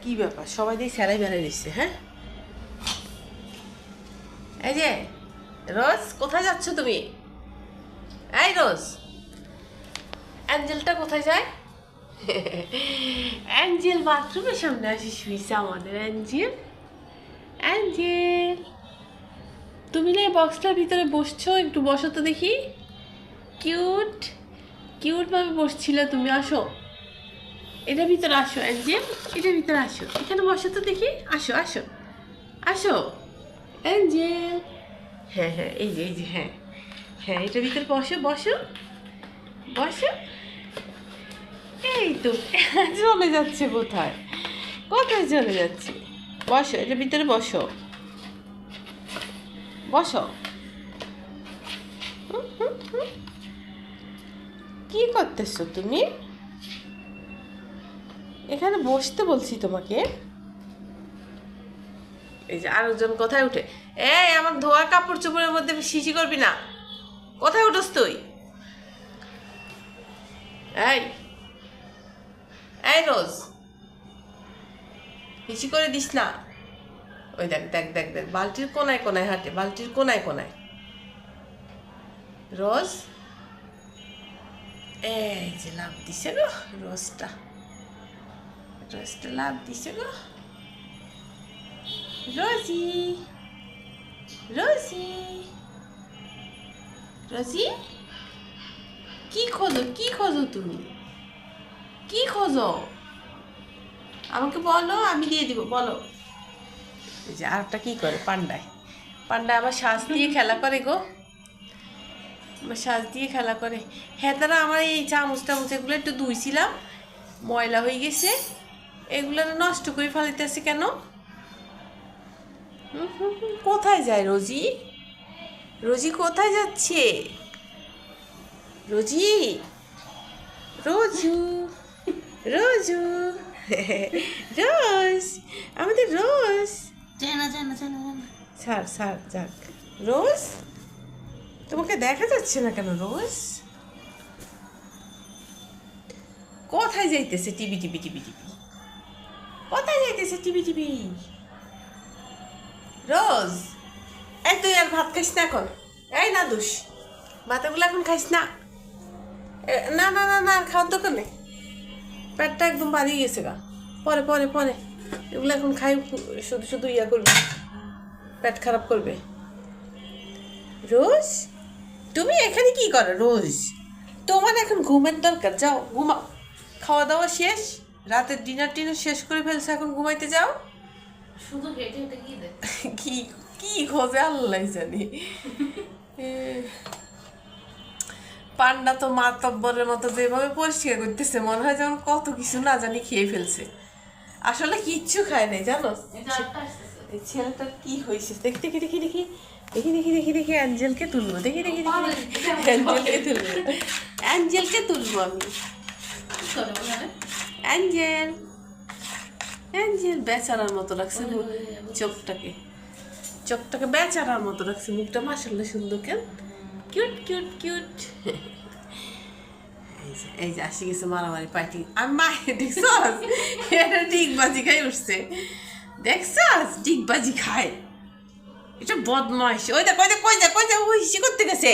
কি ব্যাপার, সবাই দিয়ে স্যালাই বেড়ে দিচ্ছে। হ্যাঁ, এই যে রোজ, কোথায় যাচ্ছ তুমি? এই রোজ, অ্যাঞ্জেলটা কোথায় যায়? অ্যাঞ্জেল বাথরুমের সামনে আসি শুয়েছে আমাদের অ্যাঞ্জেল। অ্যাঞ্জেল, তুমি না এই বক্সটার ভিতরে বসছো, একটু বসো তো দেখি। কিউট কিউট ভাবে বসছিলে তুমি, আসো এটার ভিতরে আসো অ্যাঞ্জেল, এটার ভিতরে আসো, এখানে বসো তো দেখি, আসো আসো আসো অ্যাঞ্জেল। হ্যাঁ হ্যাঁ, এই যে এই যে, হ্যাঁ হ্যাঁ, এটার ভিতরে বসো বসো বসো। এই তো চলে যাচ্ছে, কোথায় কোথায় চলে যাচ্ছে? বসো, এটার ভিতরে বসো বসো। কি করতেছো তুমি? এখানে বসতে বলছি তোমাকে। এই যে আরেকজন কোথায় উঠে, এই আমার ধোয়া কাপড় চোপড়ের মধ্যে শিশি করবি না। কোথায় উঠোস তুই? এই এই রোজ, শিশি করে দিস না। ওই দেখ দেখ দেখ দেখ, বালতির কোনায় কোনায় হাঁটে, বালতির কোনায় কোনায়। রোজ, এই যে লাভ দিছে গো রোজটা, রোজটা লাভ দিছে গো। রোজি রোজি রোজি, কি খোঁজো, কি খোঁজো তুমি, কি খোঁজো? আমাকে বলো, আমি দিয়ে দিব, বলো। এই যে আরেকটা কি করে, পান্ডায় পান্ডা আবার শ্বাস দিয়ে খেলা করে গো, আমার শ্বাস দিয়ে খেলা করে। হ্যাঁ, তারা আমার এই চামচ টামচ এগুলো একটু ধুইছিলাম, ময়লা হয়ে গেছে, এগুলো নষ্ট করে ফেলাইতেছে কেন? কোথায় যায় রোজি? রোজি কোথায় যাচ্ছে? রোজি, রোজু রোজু, রোজ, আমাদের রোজ। স্যার স্যার যাক। রোজ, তোমাকে দেখা যাচ্ছে না কেন রোজ? কোথায় যাইতেছে? টিভি টিভি টিভি টিভি, কোথায় যাইতেছে? TV TV. রোজ, এই তুই আর ভাত খাইস না এখন? এই না দুষ, ভাতগুলো এখন খাইস না। না না না না, আর খাওয়ার দরকার নেই, পেটটা একদম বাড়িয়ে গেছে গা। পরে পরে পরে, এগুলো এখন খাই শুধু শুধু ইয়া করবে, পেট খারাপ করবে। রোজ, তুমি এখানে কি করো রোজ? তোমার এখন ঘুমের দরকার, যাও ঘুমাও। খাওয়া দাওয়া শেষ, রাতের ডিনার টিনার শেষ করে ফেলছে, এখন ঘুমাইতে যাও। শুধু হেঁটে হেঁটে গিয়ে দেখ কি কি খোঁজে আল্লাহ জানি। পান্ডা তো মাতব্বরের মতো যেভাবে পরিষ্কার করতেছে, মনে হয় যেমন কত কিছু না জানি খেয়ে ফেলছে, আসলে কিচ্ছু খায় নাই জানো। এই ছেলেটার কি হয়েছে, দেখি দেখি দেখি দেখি দেখি দেখি দেখি দেখি, অ্যাঞ্জেলকে তুলবো, দেখি দেখি দেখি অ্যাঞ্জেলকে তুলবো, অ্যাঞ্জেলকে তুলবো আমি। অ্যাঞ্জেল, অ্যাঞ্জেল বেচারার মতো রাখছে চোখটাকে, চোখটাকে বেচারার মতো রাখছে, মুখটা মাশাআল্লাহ সুন্দর, কেন কিউট কিউট কিউট। এই যে আসি গেছে মারামারি পাইটি, আমি মায়ের দেখছস, এটা ডিগবাজি খাই উঠছে, দেখছস ডিগবাজি খায়, এটা বদমাইশ। ওই দেখ ওই দেখ, কই যা কই যা, ওই হিসি করতে গেছে।